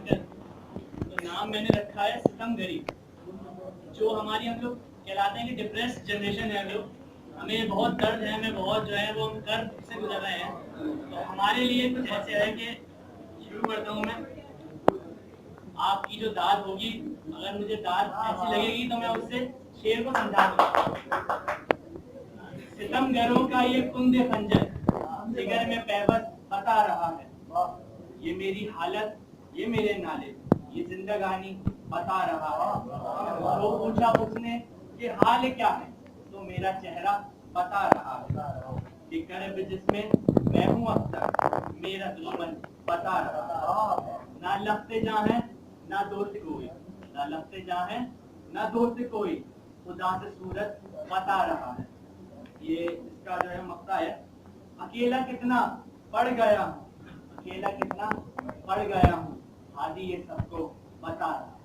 कर, तो नाम मैंने रखा है सितमगरी। जो हमारी हम लोग कहलाते हैं कि डिप्रेस जनरेशन है हम लोग, हमें बहुत दर्द है, हमें बहुत जो है वो हम कर्ब से गुजर रहे हैं। तो हमारे लिए कुछ ऐसे है कि शुरू करता हूँ मैं। आपकी जो दाद होगी, अगर मुझे दाद ऐसी लगेगी तो मैं उससे शेर को समझा दूंगा। सितमगरों का ये कुंदे खंजर जिगर में पैबस बता रहा है, ये मेरी हालत, ये मेरे नाले, ये जिंदगानी बता रहा है। तो पूछा उसने कि हाल क्या है, तो मेरा चेहरा बता रहा है कि कर्ब जिसमें मैं हूँ अब तक मेरा दुश्मन बता रहा है। ना लफ्ते जहाँ है ना दोस्त कोई, ना लफ्ते जहाँ है ना दोस्त कोई, खुदा से सूरत बता रहा है। ये इसका जो है मक्ता है, अकेला कितना पड़ गया हूँ, अकेला कितना पड़ गया हूँ, हादी ये सबको बता रहा है।